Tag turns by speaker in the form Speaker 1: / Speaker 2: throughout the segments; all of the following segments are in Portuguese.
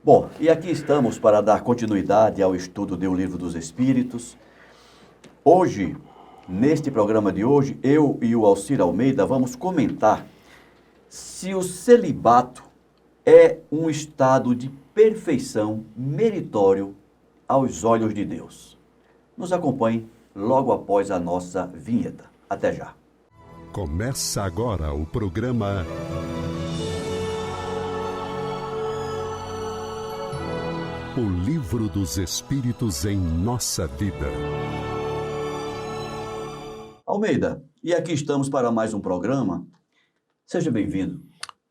Speaker 1: Bom, e aqui estamos para dar continuidade ao estudo do Livro dos Espíritos. Hoje, neste programa de hoje, eu e o Alcir Almeida vamos comentar se o celibato é um estado de perfeição meritório aos olhos de Deus. Nos acompanhe logo após a nossa vinheta. Até já.
Speaker 2: Começa agora o programa O Livro dos Espíritos em Nossa Vida.
Speaker 1: Almeida, e aqui estamos para mais um programa. Seja bem-vindo.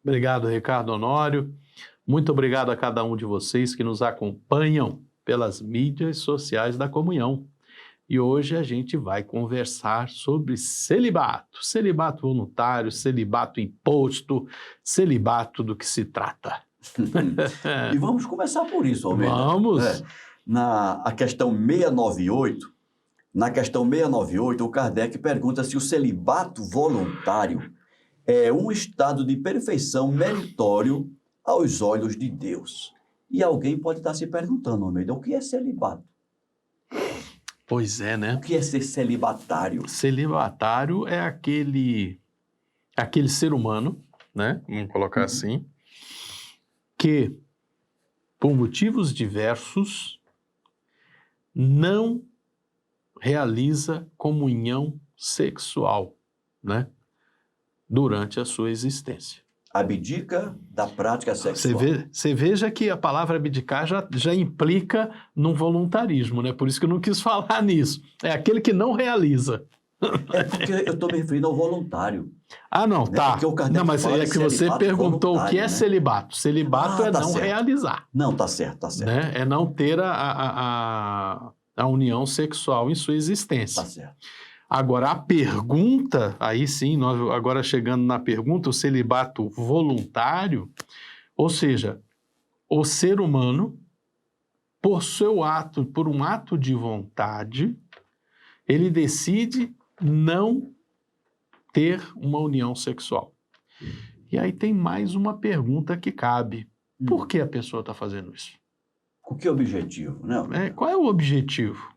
Speaker 3: Obrigado, Ricardo Honório. Muito obrigado a cada um de vocês que nos acompanham pelas mídias sociais da comunhão. E hoje a gente vai conversar sobre celibato. Celibato voluntário, celibato imposto, celibato do que se trata.
Speaker 1: E vamos começar por isso, Almeida.
Speaker 3: Vamos!
Speaker 1: Na questão 698, o Kardec pergunta se o celibato voluntário é um estado de perfeição meritório aos olhos de Deus. E alguém pode estar se perguntando, Almeida, o que é celibato?
Speaker 3: Pois é, né?
Speaker 1: O que é ser celibatário?
Speaker 3: Celibatário é aquele ser humano, né? Vamos colocar assim, que, por motivos diversos, não realiza comunhão sexual, né? Durante a sua existência.
Speaker 1: Abdica da prática sexual.
Speaker 3: Você veja que a palavra abdicar já implica num voluntarismo, né? Por isso que eu não quis falar nisso. É aquele que não realiza.
Speaker 1: É porque eu estou me referindo ao voluntário.
Speaker 3: Ah, não,
Speaker 1: Né?
Speaker 3: tá.
Speaker 1: Porque o Kardec
Speaker 3: Não, mas
Speaker 1: fala
Speaker 3: é
Speaker 1: de
Speaker 3: que você
Speaker 1: celibato
Speaker 3: perguntou o que é
Speaker 1: voluntário, né?
Speaker 3: celibato. Celibato é
Speaker 1: tá
Speaker 3: não
Speaker 1: certo.
Speaker 3: realizar.
Speaker 1: Não, tá certo.
Speaker 3: Né? É não ter a união sexual em sua existência.
Speaker 1: Tá certo.
Speaker 3: Agora, a pergunta, aí sim, nós agora chegando na pergunta, o celibato voluntário, ou seja, o ser humano, por um ato de vontade, ele decide não ter uma união sexual. E aí tem mais uma pergunta que cabe. Por que a pessoa está fazendo isso?
Speaker 1: Com que objetivo? Não.
Speaker 3: Qual é o objetivo?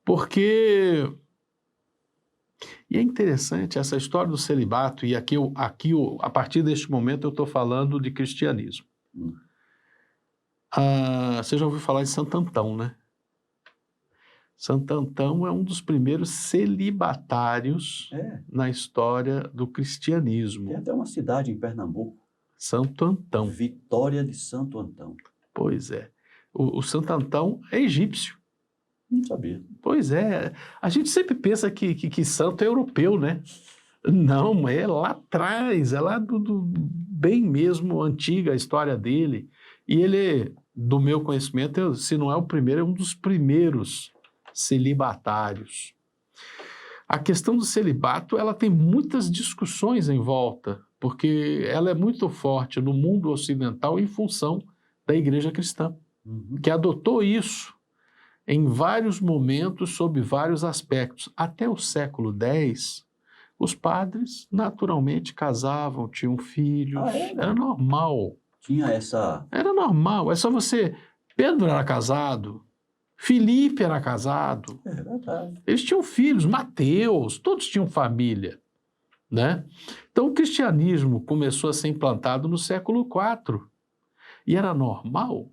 Speaker 3: Porque... E é interessante essa história do celibato, e aqui a partir deste momento eu estou falando de cristianismo. Você já ouviu falar em Santo Antão, né? Santo Antão é um dos primeiros celibatários na história do cristianismo.
Speaker 1: Tem até uma cidade em Pernambuco.
Speaker 3: Santo Antão.
Speaker 1: Vitória de Santo Antão.
Speaker 3: Pois é. O Santo Antão é egípcio.
Speaker 1: Não sabia.
Speaker 3: Pois é. A gente sempre pensa que santo é europeu, né? Não, é lá atrás, é lá do bem mesmo antiga a história dele. E ele, do meu conhecimento, se não é o primeiro, é um dos primeiros celibatários. A questão do celibato, ela tem muitas discussões em volta, porque ela é muito forte no mundo ocidental em função da Igreja Cristã, que adotou isso em vários momentos, sob vários aspectos. Até o século X, os padres naturalmente casavam, tinham filhos, era normal.
Speaker 1: Tinha essa...
Speaker 3: Era normal, é só você... Pedro era casado, Filipe era casado,
Speaker 1: É verdade.
Speaker 3: eles tinham filhos, Mateus, todos tinham família, né? Então o cristianismo começou a ser implantado no século IV, e era normal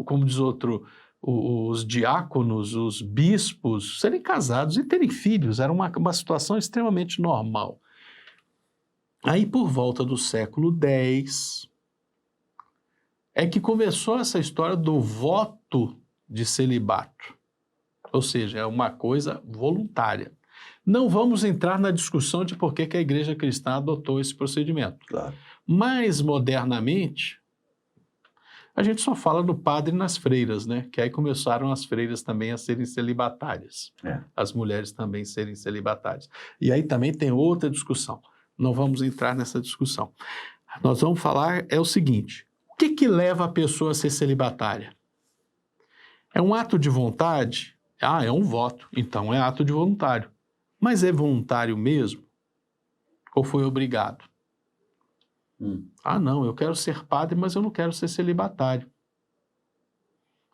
Speaker 3: como diz outro, os diáconos, os bispos, serem casados e terem filhos. Era uma situação extremamente normal. Aí, por volta do século X, é que começou essa história do voto de celibato. Ou seja, é uma coisa voluntária. Não vamos entrar na discussão de por que a Igreja Cristã adotou esse procedimento.
Speaker 1: Claro.
Speaker 3: Mas, modernamente, a gente só fala do padre nas freiras, né? Que aí começaram as freiras também a serem celibatárias. As mulheres também serem celibatárias. E aí também tem outra discussão. Não vamos entrar nessa discussão. Nós vamos falar o seguinte: o que leva a pessoa a ser celibatária? É um ato de vontade? É um voto. Então é ato de voluntário. Mas é voluntário mesmo? Ou foi obrigado? Ah, não, eu quero ser padre, mas eu não quero ser celibatário.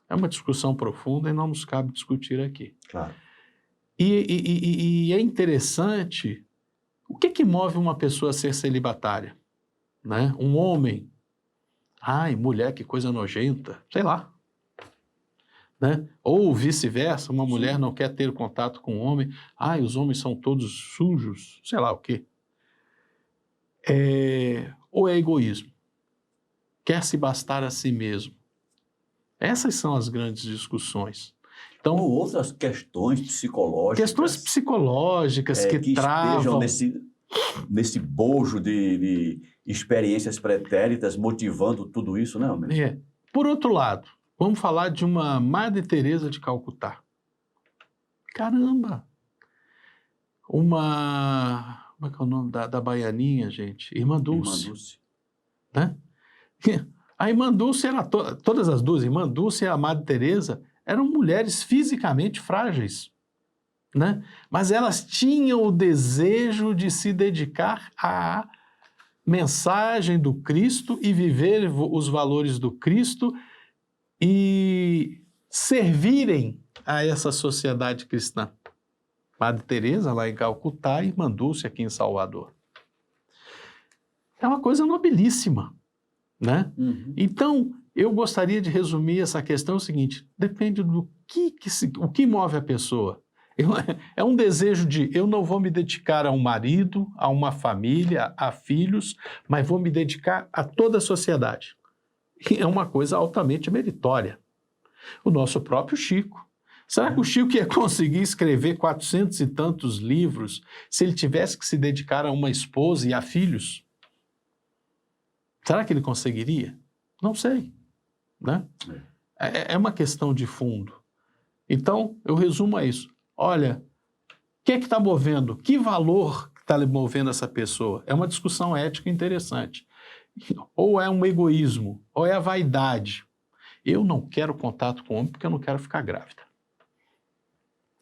Speaker 3: É uma discussão profunda e não nos cabe discutir aqui.
Speaker 1: Claro.
Speaker 3: E é interessante, o que move uma pessoa a ser celibatária? Né? Um homem, ai, mulher, que coisa nojenta, sei lá. Né? Ou vice-versa, uma mulher não quer ter contato com um homem, ai, os homens são todos sujos, sei lá o quê. Ou é egoísmo? Quer se bastar a si mesmo? Essas são as grandes discussões. Então,
Speaker 1: ou outras questões psicológicas.
Speaker 3: Questões psicológicas que travam...
Speaker 1: estejam nesse bojo de experiências pretéritas motivando tudo isso, né, Almeida?
Speaker 3: Por outro lado, vamos falar de uma Madre Teresa de Calcutá. Caramba! Como é que é o nome da baianinha, gente? Irmã Dulce.
Speaker 1: Irmã Dulce.
Speaker 3: Né? A Irmã Dulce era todas as duas, Irmã Dulce e a Madre Teresa, eram mulheres fisicamente frágeis, né? Mas elas tinham o desejo de se dedicar à mensagem do Cristo e viver os valores do Cristo e servirem a essa sociedade cristã. Madre Teresa lá em Calcutá e Irmã Dulce aqui em Salvador. É uma coisa nobilíssima, né?
Speaker 1: Uhum.
Speaker 3: Então, eu gostaria de resumir essa questão o seguinte, depende do o que move a pessoa. É um desejo de, eu não vou me dedicar a um marido, a uma família, a filhos, mas vou me dedicar a toda a sociedade. E é uma coisa altamente meritória. O nosso próprio Chico. Será que o Chico ia conseguir escrever 400 e tantos livros se ele tivesse que se dedicar a uma esposa e a filhos? Será que ele conseguiria? Não sei. Né? É uma questão de fundo. Então, eu resumo a isso. Olha, o que é que está movendo? Que valor está movendo essa pessoa? É uma discussão ética interessante. Ou é um egoísmo, ou é a vaidade. Eu não quero contato com homem porque eu não quero ficar grávida.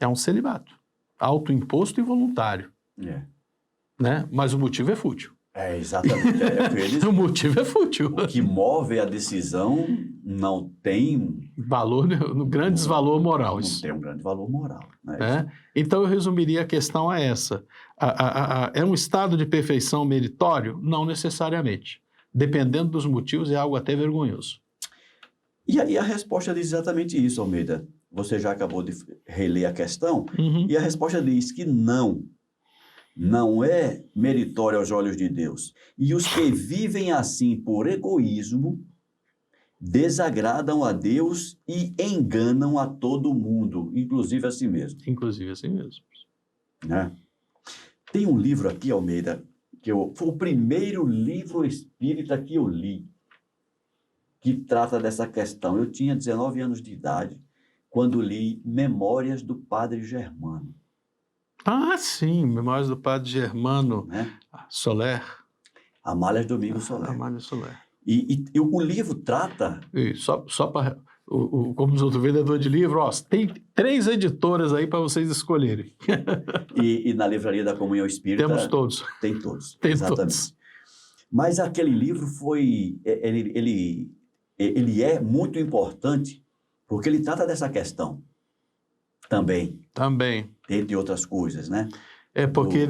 Speaker 3: É um celibato. Autoimposto e voluntário. Né? Mas o motivo é fútil.
Speaker 1: Exatamente.
Speaker 3: O motivo é fútil.
Speaker 1: O que move a decisão não tem...
Speaker 3: grandes valor moral.
Speaker 1: Não tem um grande valor moral.
Speaker 3: Né? Então, eu resumiria a questão a essa. É um estado de perfeição meritório? Não necessariamente. Dependendo dos motivos, é algo até vergonhoso.
Speaker 1: E aí a resposta diz exatamente isso, Almeida. Você já acabou de reler a questão, e a resposta diz que não é meritório aos olhos de Deus. E os que vivem assim por egoísmo desagradam a Deus e enganam a todo mundo, inclusive a si mesmo.
Speaker 3: Inclusive a si mesmo.
Speaker 1: Né? Tem um livro aqui, Almeida, foi o primeiro livro espírita que eu li, que trata dessa questão. Eu tinha 19 anos de idade quando li Memórias do Padre Germano.
Speaker 3: Ah, sim, Memórias do Padre Germano,
Speaker 1: né?
Speaker 3: Soler.
Speaker 1: Amália Domingos Soler.
Speaker 3: Amália Soler.
Speaker 1: E o livro trata...
Speaker 3: E só para... como os outros vendedores de livro, tem 3 editoras aí para vocês escolherem.
Speaker 1: E na Livraria da Comunhão Espírita...
Speaker 3: Temos todos.
Speaker 1: Tem todos,
Speaker 3: tem
Speaker 1: exatamente.
Speaker 3: Todos.
Speaker 1: Mas aquele livro ele é muito importante porque ele trata dessa questão também.
Speaker 3: Também.
Speaker 1: Entre outras coisas, né?
Speaker 3: Porque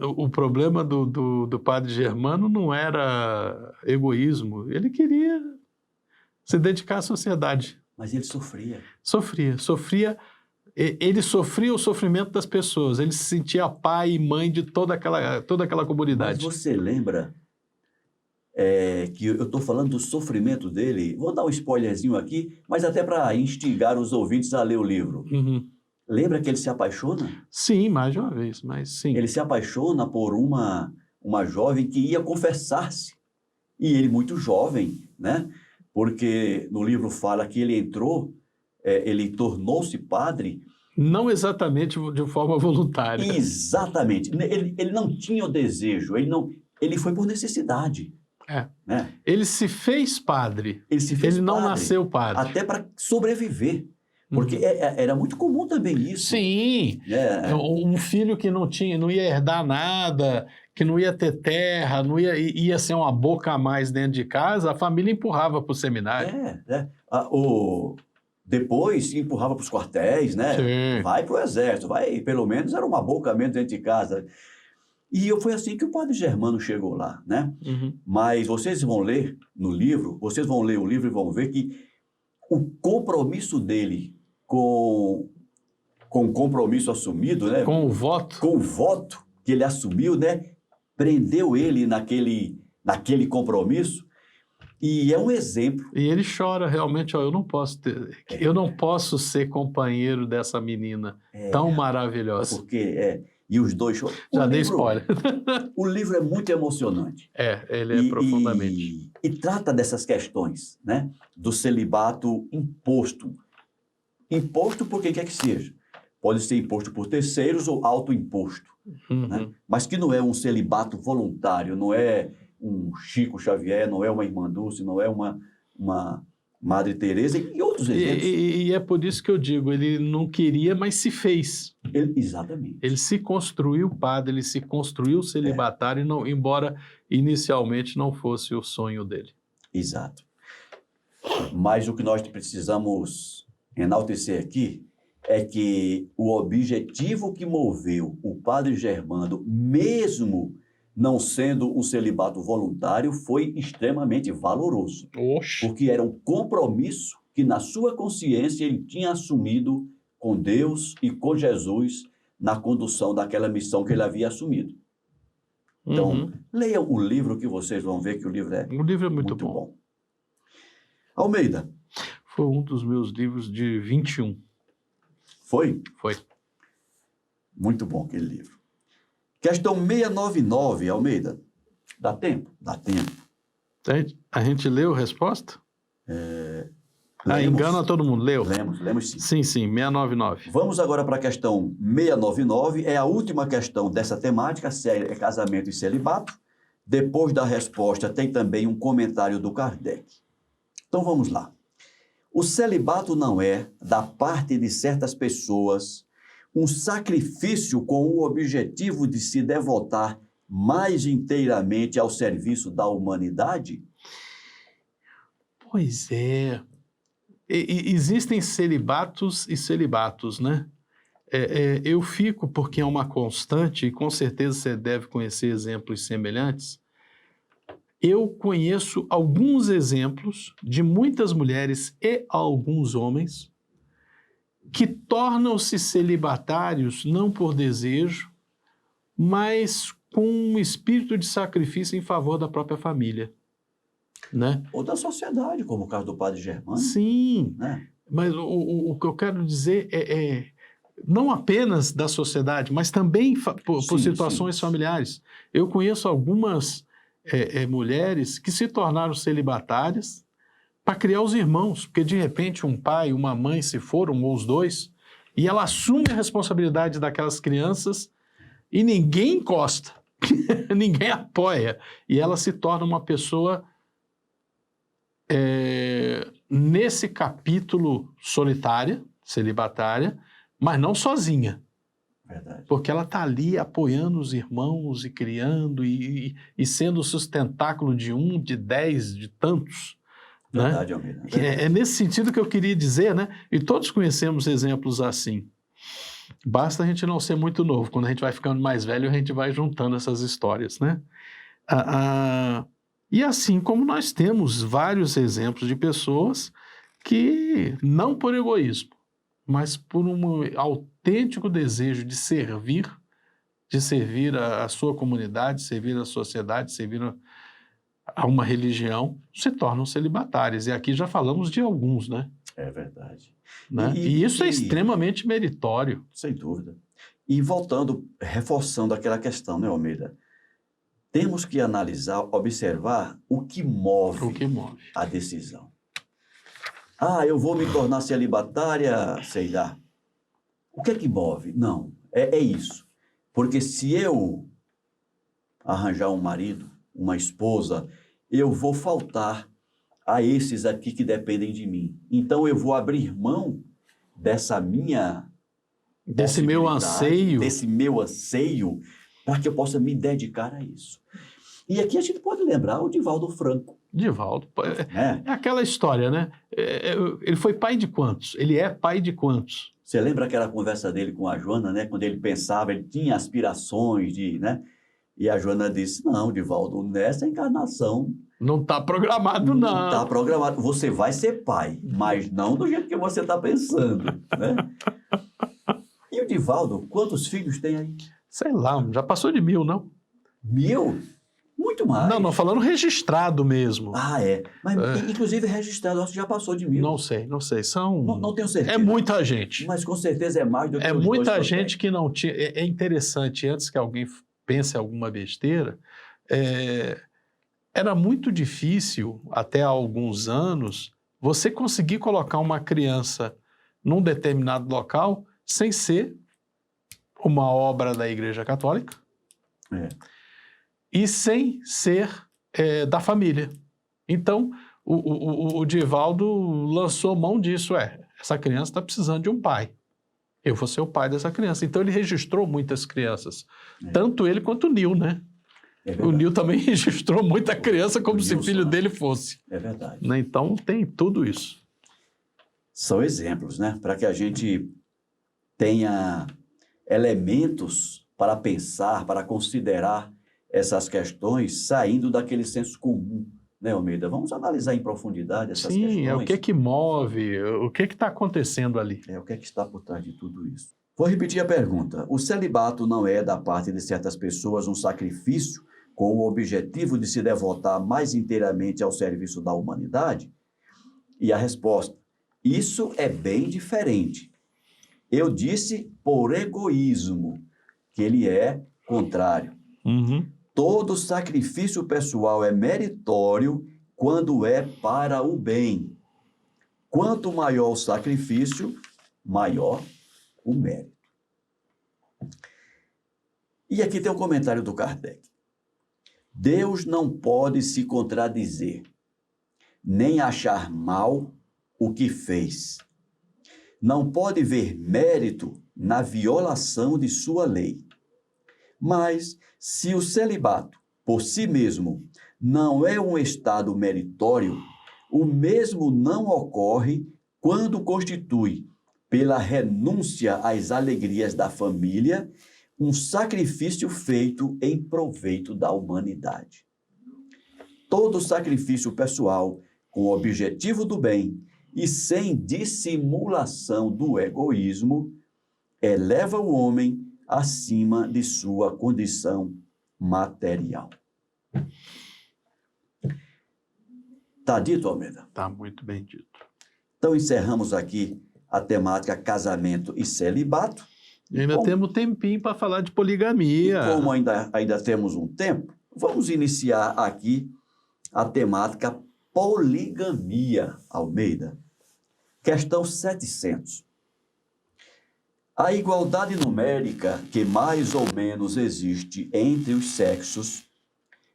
Speaker 3: o problema do Padre Germano não era egoísmo, ele queria se dedicar à sociedade.
Speaker 1: Mas ele sofria.
Speaker 3: Ele sofria o sofrimento das pessoas, ele se sentia pai e mãe de toda aquela comunidade.
Speaker 1: Mas você lembra que eu estou falando do sofrimento dele? Vou dar um spoilerzinho aqui, mas até para instigar os ouvintes a ler o livro. Lembra que ele se apaixona?
Speaker 3: Sim, mais de uma vez, mas sim.
Speaker 1: Ele se apaixona por uma jovem que ia confessar-se. E ele muito jovem, né? Porque no livro fala que ele entrou, ele tornou-se padre...
Speaker 3: Não exatamente de forma voluntária.
Speaker 1: Exatamente. Ele não tinha o desejo, ele foi por necessidade. Né?
Speaker 3: Ele se fez padre. Ele não nasceu padre.
Speaker 1: Até para sobreviver. Porque era muito comum também isso.
Speaker 3: Sim. Um filho que não ia herdar nada, que não ia ter terra, ia ser uma boca a mais dentro de casa, a família empurrava para o seminário.
Speaker 1: Depois empurrava para os quartéis, né?
Speaker 3: Sim.
Speaker 1: Vai para o exército, vai, pelo menos era uma boca menos dentro de casa. E foi assim que o padre Germano chegou lá, né?
Speaker 3: Uhum.
Speaker 1: Mas vocês vão ler no livro, vocês vão ler o livro e vão ver que o compromisso dele com o compromisso assumido, né?
Speaker 3: Com o voto.
Speaker 1: Com o voto que ele assumiu, né? Prendeu ele naquele compromisso. E é um exemplo.
Speaker 3: E ele chora realmente, ó, eu não posso ser companheiro dessa menina tão maravilhosa.
Speaker 1: Porque e os dois choram.
Speaker 3: Já dei spoiler.
Speaker 1: O livro é muito emocionante.
Speaker 3: Ele é profundamente.
Speaker 1: E trata dessas questões, né? Do celibato imposto. Imposto por quem quer que seja. Pode ser imposto por terceiros ou autoimposto.
Speaker 3: Uhum.
Speaker 1: Né? Mas que não é um celibato voluntário, não é um Chico Xavier, não é uma Irmã Dulce, não é uma Madre Teresa e outros exemplos.
Speaker 3: E é por isso que eu digo, ele não queria, mas se fez.
Speaker 1: Exatamente.
Speaker 3: Ele se construiu padre, ele se construiu celibatário, embora inicialmente não fosse o sonho dele.
Speaker 1: Exato. Mas o que nós precisamos enaltecer aqui é que o objetivo que moveu o padre Germano, mesmo não sendo um celibato voluntário, foi extremamente valoroso.
Speaker 3: Oxe.
Speaker 1: Porque era um compromisso que na sua consciência ele tinha assumido com Deus e com Jesus na condução daquela missão que ele havia assumido. Então, leiam o livro que vocês vão ver que o livro é
Speaker 3: muito bom.
Speaker 1: Almeida.
Speaker 3: Foi um dos meus livros de 21.
Speaker 1: Foi?
Speaker 3: Foi.
Speaker 1: Muito bom aquele livro. Questão 699, Almeida. Dá tempo? Dá tempo.
Speaker 3: A gente leu a resposta? Engana todo mundo. Leu?
Speaker 1: Lemos sim.
Speaker 3: Sim, 699.
Speaker 1: Vamos agora para a questão 699. É a última questão dessa temática, é casamento e celibato. Depois da resposta tem também um comentário do Kardec. Então vamos lá. O celibato não é, da parte de certas pessoas, um sacrifício com o objetivo de se devotar mais inteiramente ao serviço da humanidade?
Speaker 3: Pois é. Existem celibatos e celibatos, né? Eu fico, porque é uma constante, e com certeza você deve conhecer exemplos semelhantes. Eu conheço alguns exemplos de muitas mulheres e alguns homens que tornam-se celibatários não por desejo, mas com um espírito de sacrifício em favor da própria família, né?
Speaker 1: Ou da sociedade, como o caso do padre Germano.
Speaker 3: Sim,
Speaker 1: né?
Speaker 3: Mas o que eu quero dizer é não apenas da sociedade, mas também por situações familiares. Eu conheço algumas mulheres que se tornaram celibatárias para criar os irmãos, porque de repente um pai e uma mãe se foram, ou os dois, e ela assume a responsabilidade daquelas crianças e ninguém encosta, ninguém apoia, e ela se torna uma pessoa, nesse capítulo, solitária, celibatária, mas não sozinha.
Speaker 1: Verdade.
Speaker 3: Porque ela está ali apoiando os irmãos e criando e sendo o sustentáculo de um, de 10, de tantos.
Speaker 1: Verdade,
Speaker 3: né?
Speaker 1: Almeida.
Speaker 3: É nesse sentido que eu queria dizer, né? E todos conhecemos exemplos assim. Basta a gente não ser muito novo. Quando a gente vai ficando mais velho, a gente vai juntando essas histórias, né? E assim como nós temos vários exemplos de pessoas que, não por egoísmo, mas por um autêntico desejo de servir a sua comunidade, servir a sociedade, servir a uma religião, se tornam celibatários. E aqui já falamos de alguns, né?
Speaker 1: É verdade.
Speaker 3: Né? E isso é extremamente meritório.
Speaker 1: Sem dúvida. E voltando, reforçando aquela questão, né, Almeida? Temos que analisar, observar o que move a decisão. Eu vou me tornar celibatária, sei lá. O que é que move? Não, é isso. Porque se eu arranjar um marido, uma esposa, eu vou faltar a esses aqui que dependem de mim. Então eu vou abrir mão dessa minha
Speaker 3: desse meu anseio,
Speaker 1: para que eu possa me dedicar a isso. E aqui a gente pode lembrar o Divaldo Franco.
Speaker 3: Divaldo,
Speaker 1: Né?
Speaker 3: é aquela história, né? Ele foi pai de quantos? Ele é pai de quantos?
Speaker 1: Você lembra aquela conversa dele com a Joana, né? Quando ele pensava, ele tinha aspirações de, né? E a Joana disse, não, Divaldo, nessa encarnação
Speaker 3: Não está programado,
Speaker 1: não está
Speaker 3: não.
Speaker 1: programado. Você vai ser pai, mas não do jeito que você está pensando, né? E o Divaldo, quantos filhos tem aí?
Speaker 3: Sei lá, já passou de 1000, não?
Speaker 1: 1000? Muito mais.
Speaker 3: Não, falando registrado mesmo.
Speaker 1: Ah, é. Mas, inclusive, registrado, acho que já passou de 1000.
Speaker 3: Não sei, são...
Speaker 1: Não tenho certeza.
Speaker 3: É muita gente.
Speaker 1: Mas com certeza é mais do que
Speaker 3: É
Speaker 1: os
Speaker 3: muita
Speaker 1: dois
Speaker 3: gente que não tinha... É interessante, antes que alguém pense alguma besteira, era muito difícil, até há alguns anos, você conseguir colocar uma criança num determinado local sem ser uma obra da Igreja Católica e sem ser da família. Então, o Divaldo lançou mão disso. Essa criança está precisando de um pai. Eu vou ser o pai dessa criança. Então, ele registrou muitas crianças. Tanto ele quanto o Nil, né? O Nil também registrou muita criança como se filho dele fosse.
Speaker 1: É verdade.
Speaker 3: Né? Então, tem tudo isso.
Speaker 1: São exemplos, né? Para que a gente tenha elementos para pensar, para considerar essas questões, saindo daquele senso comum, né, Almeida? Vamos analisar em profundidade essas questões.
Speaker 3: Sim, o que move, o que está acontecendo ali.
Speaker 1: O que está por trás de tudo isso. Vou repetir a pergunta. O celibato não é, da parte de certas pessoas, um sacrifício com o objetivo de se devotar mais inteiramente ao serviço da humanidade? E a resposta: isso é bem diferente. Eu disse por egoísmo, que ele é contrário. Todo sacrifício pessoal é meritório quando é para o bem. Quanto maior o sacrifício, maior o mérito. E aqui tem um comentário do Kardec. Deus não pode se contradizer, nem achar mal o que fez. Não pode ver mérito na violação de sua lei. Mas, se o celibato, por si mesmo, não é um estado meritório, o mesmo não ocorre quando constitui, pela renúncia às alegrias da família, um sacrifício feito em proveito da humanidade. Todo sacrifício pessoal, com o objetivo do bem e sem dissimulação do egoísmo, eleva o homem acima de sua condição material. Está dito, Almeida?
Speaker 3: Está muito bem dito.
Speaker 1: Então, encerramos aqui a temática casamento e celibato.
Speaker 3: E ainda temos tempinho para falar de poligamia.
Speaker 1: E como ainda temos um tempo, vamos iniciar aqui a temática poligamia, Almeida. Questão 700. A igualdade numérica que mais ou menos existe entre os sexos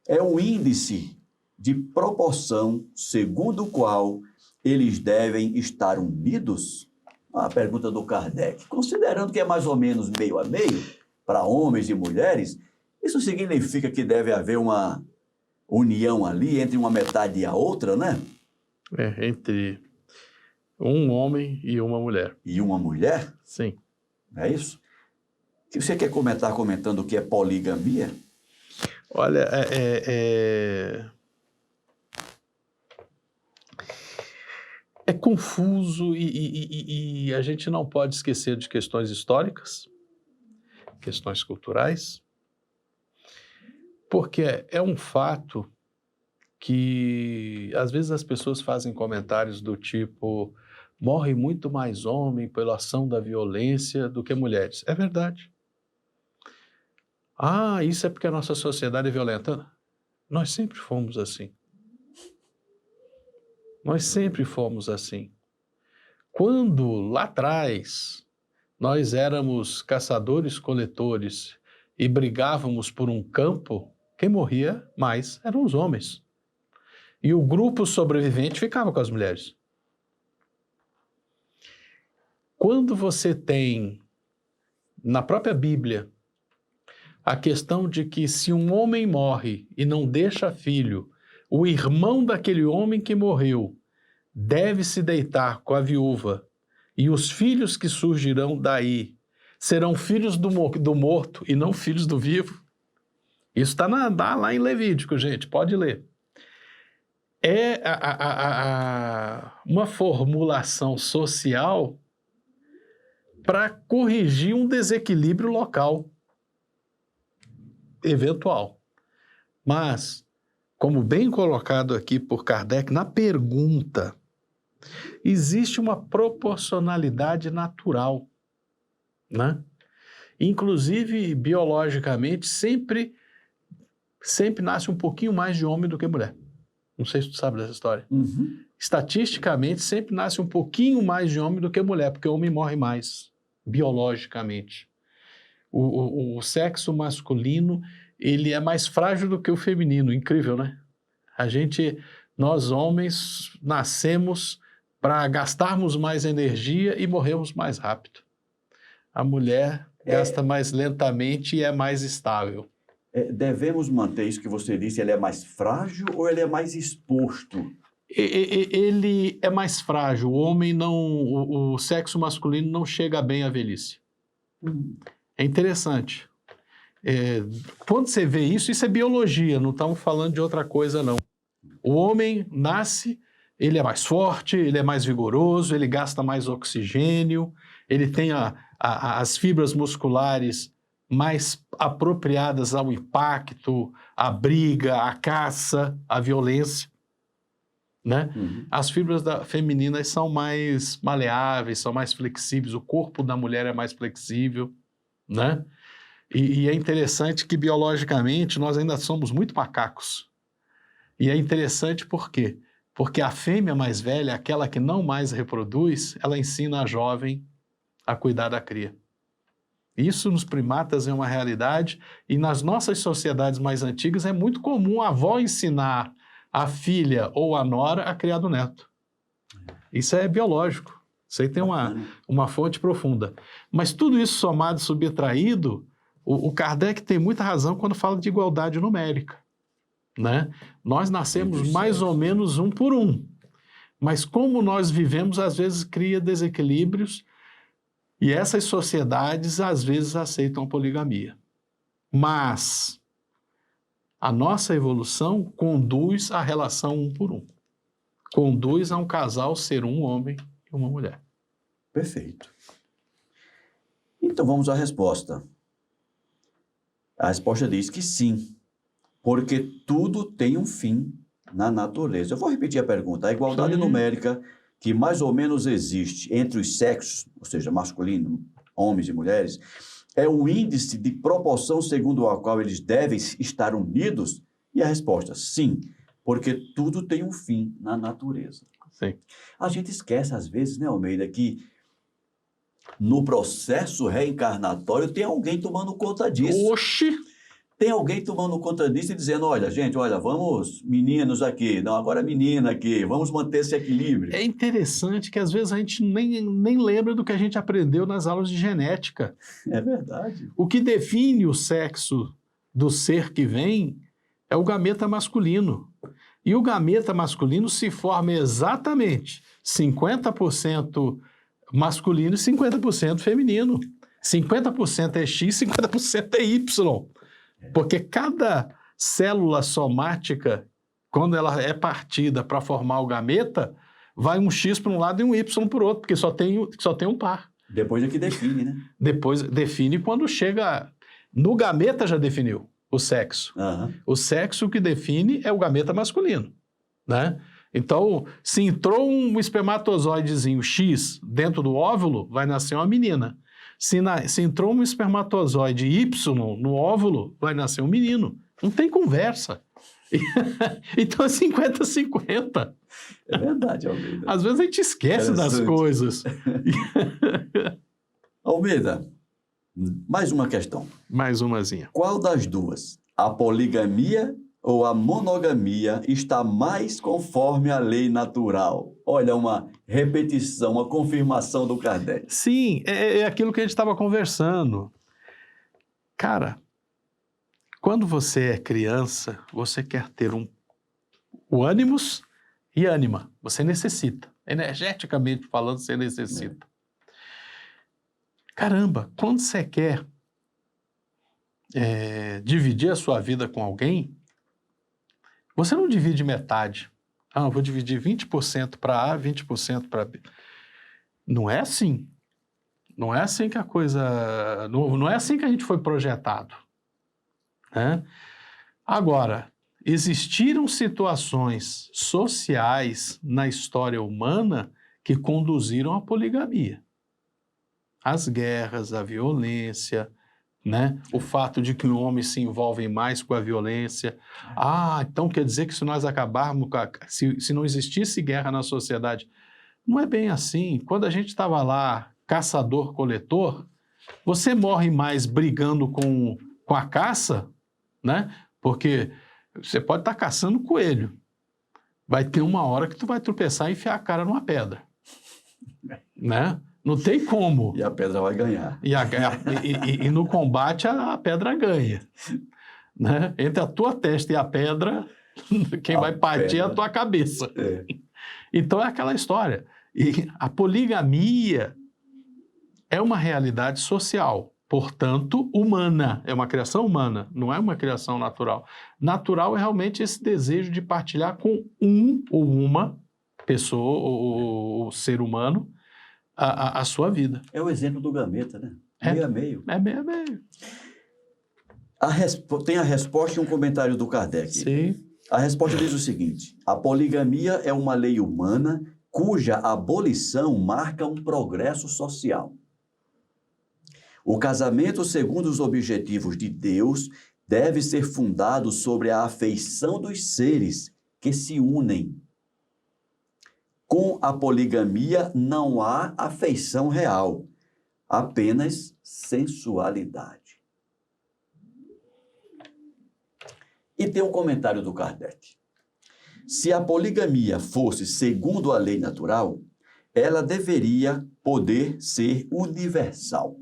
Speaker 1: é um índice de proporção segundo o qual eles devem estar unidos? A pergunta do Kardec. Considerando que é mais ou menos meio a meio para homens e mulheres, isso significa que deve haver uma união ali entre uma metade e a outra, né?
Speaker 3: Entre um homem e uma mulher.
Speaker 1: E uma mulher?
Speaker 3: Sim.
Speaker 1: É isso? O que você quer comentar comentando o que é poligamia?
Speaker 3: Olha, é confuso e a gente não pode esquecer de questões históricas, questões culturais, porque é um fato que às vezes as pessoas fazem comentários do tipo: morre muito mais homem pela ação da violência do que mulheres. É verdade. Ah, isso é porque a nossa sociedade é violenta. Nós sempre fomos assim. Nós sempre fomos assim. Quando, lá atrás, nós éramos caçadores-coletores e brigávamos por um campo, quem morria mais eram os homens. E o grupo sobrevivente ficava com as mulheres. Quando você tem, na própria Bíblia, a questão de que se um homem morre e não deixa filho, o irmão daquele homem que morreu deve se deitar com a viúva, e os filhos que surgirão daí serão filhos do morto e não filhos do vivo. Isso está lá em Levítico, gente, pode ler. É uma formulação social para corrigir um desequilíbrio local eventual. Mas, como bem colocado aqui por Kardec na pergunta, existe uma proporcionalidade natural, né? Inclusive, biologicamente, sempre nasce um pouquinho mais de homem do que mulher. Não sei se tu sabe dessa história.
Speaker 1: Uhum.
Speaker 3: Estatisticamente, sempre nasce um pouquinho mais de homem do que mulher, porque o homem morre mais, biologicamente. O sexo masculino, ele é mais frágil do que o feminino. Incrível, né? Nós homens, nascemos para gastarmos mais energia e morrermos mais rápido. A mulher gasta mais lentamente e é mais estável.
Speaker 1: Devemos manter isso que você disse, ele é mais frágil ou ele é mais exposto?
Speaker 3: Ele é mais frágil. O homem não, o sexo masculino não chega bem à velhice. É interessante. Quando você vê isso é biologia, não estamos falando de outra coisa, não. O homem nasce, ele é mais forte, ele é mais vigoroso, ele gasta mais oxigênio, ele tem as fibras musculares mais apropriadas ao impacto, à briga, à caça, à violência, né?
Speaker 1: Uhum.
Speaker 3: As fibras femininas são mais maleáveis, são mais flexíveis, o corpo da mulher é mais flexível, né? E é interessante que biologicamente nós ainda somos muito macacos. E é interessante por quê? Porque a fêmea mais velha, aquela que não mais reproduz, ela ensina a jovem a cuidar da cria. Isso nos primatas é uma realidade e nas nossas sociedades mais antigas é muito comum a avó ensinar a filha ou a nora a criar do neto. Isso é biológico. Isso aí tem uma fonte profunda. Mas tudo isso somado e subtraído, o Kardec tem muita razão quando fala de igualdade numérica, né? Nós nascemos mais ou menos um por um. Mas como nós vivemos, às vezes cria desequilíbrios. E essas sociedades, às vezes, aceitam a poligamia. Mas a nossa evolução conduz à relação um por um. Conduz a um casal ser um homem e uma mulher.
Speaker 1: Perfeito. Então, vamos à resposta. A resposta diz que sim, porque tudo tem um fim na natureza. Eu vou repetir a pergunta. A igualdade numérica que mais ou menos existe entre os sexos, ou seja, masculino, homens e mulheres, é o índice de proporção segundo a qual eles devem estar unidos? E a resposta, sim, porque tudo tem um fim na natureza.
Speaker 3: Sim.
Speaker 1: A gente esquece, às vezes, né, Almeida, que no processo reencarnatório tem alguém tomando conta disso.
Speaker 3: Oxi!
Speaker 1: Tem alguém tomando conta disso e dizendo, olha, gente, olha, vamos, meninos aqui, não, agora menina aqui, vamos manter esse equilíbrio.
Speaker 3: É interessante que às vezes a gente nem lembra do que a gente aprendeu nas aulas de genética.
Speaker 1: É verdade.
Speaker 3: O que define o sexo do ser que vem é o gameta masculino. E o gameta masculino se forma exatamente 50% masculino e 50% feminino. 50% é X, 50% é Y. Porque cada célula somática, quando ela é partida para formar o gameta, vai um X para um lado e um Y para o outro, porque só tem um par.
Speaker 1: Depois é que define, né?
Speaker 3: Depois define quando chega... No gameta já definiu o sexo.
Speaker 1: Uhum.
Speaker 3: O sexo que define é o gameta masculino, né? Então, se entrou um espermatozoidezinho X dentro do óvulo, vai nascer uma menina. Se entrou um espermatozoide Y no óvulo, vai nascer um menino. Não tem conversa. Então é 50-50.
Speaker 1: É verdade, Almeida.
Speaker 3: Às vezes a gente esquece das coisas.
Speaker 1: Almeida, mais uma questão.
Speaker 3: Mais umazinha.
Speaker 1: Qual das duas, a poligamia ou a monogamia, está mais conforme a lei natural? Olha, uma repetição, uma confirmação do Kardec.
Speaker 3: Sim, é aquilo que a gente estava conversando. Cara, Quando você é criança, você quer ter o ânimos e ânima. Você necessita. Energeticamente falando, você necessita. Caramba, quando você quer dividir a sua vida com alguém, você não divide metade. Eu vou dividir 20% para A, 20% para B. Não é assim. Não é assim que a coisa... Não é assim que a gente foi projetado. Né? Agora, existiram situações sociais na história humana que conduziram à poligamia. As guerras, a violência, né? O fato de que os homens se envolvem mais com a violência. Então quer dizer que se nós acabarmos, se não existisse guerra na sociedade, não é bem assim. Quando a gente estava lá, caçador-coletor, você morre mais brigando com a caça, né? Porque você pode estar caçando coelho. Vai ter uma hora que tu vai tropeçar e enfiar a cara numa pedra, né? Não tem como.
Speaker 1: E a pedra vai ganhar.
Speaker 3: E no combate a pedra ganha. Né? Entre a tua testa e a pedra, quem vai partir é a tua cabeça. Então é aquela história. E a poligamia é uma realidade social, portanto, humana. É uma criação humana, não é uma criação natural. Natural é realmente esse desejo de partilhar com um ou uma pessoa ou ser humano a sua vida.
Speaker 1: É o exemplo do gameta, né? Meio a meio.
Speaker 3: É meio a meio.
Speaker 1: Tem a resposta e um comentário do Kardec.
Speaker 3: Sim.
Speaker 1: A resposta diz o seguinte: a poligamia é uma lei humana cuja abolição marca um progresso social. O casamento, segundo os objetivos de Deus, deve ser fundado sobre a afeição dos seres que se unem. Com a poligamia não há afeição real, apenas sensualidade. E tem um comentário do Kardec. Se a poligamia fosse segundo a lei natural, ela deveria poder ser universal,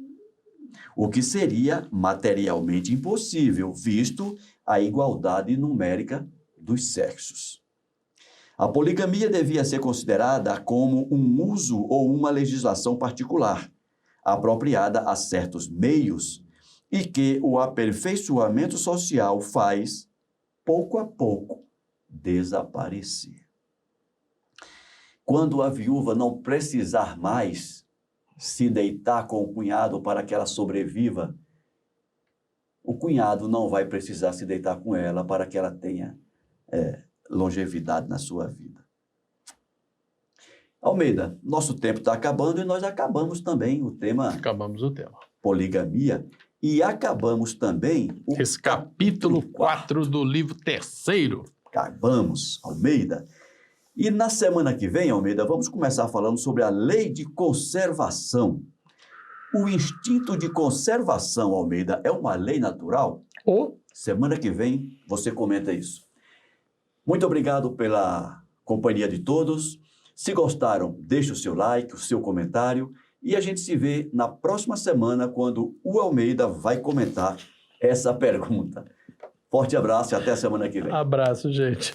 Speaker 1: o que seria materialmente impossível, visto a igualdade numérica dos sexos. A poligamia devia ser considerada como um uso ou uma legislação particular, apropriada a certos meios, e que o aperfeiçoamento social faz, pouco a pouco, desaparecer. Quando a viúva não precisar mais se deitar com o cunhado para que ela sobreviva, o cunhado não vai precisar se deitar com ela para que ela tenha longevidade na sua vida. Almeida, nosso tempo está acabando e nós acabamos também o tema.
Speaker 3: Acabamos o tema.
Speaker 1: Poligamia. E acabamos também
Speaker 3: esse capítulo 4 do livro 3º.
Speaker 1: Acabamos, Almeida. E na semana que vem, Almeida, vamos começar falando sobre a lei de conservação. O instinto de conservação, Almeida, é uma lei natural? Semana que vem você comenta isso. Muito obrigado pela companhia de todos. Se gostaram, deixe o seu like, o seu comentário. E a gente se vê na próxima semana, quando o Almeida vai comentar essa pergunta. Forte abraço e até a semana que vem.
Speaker 3: Abraço, gente.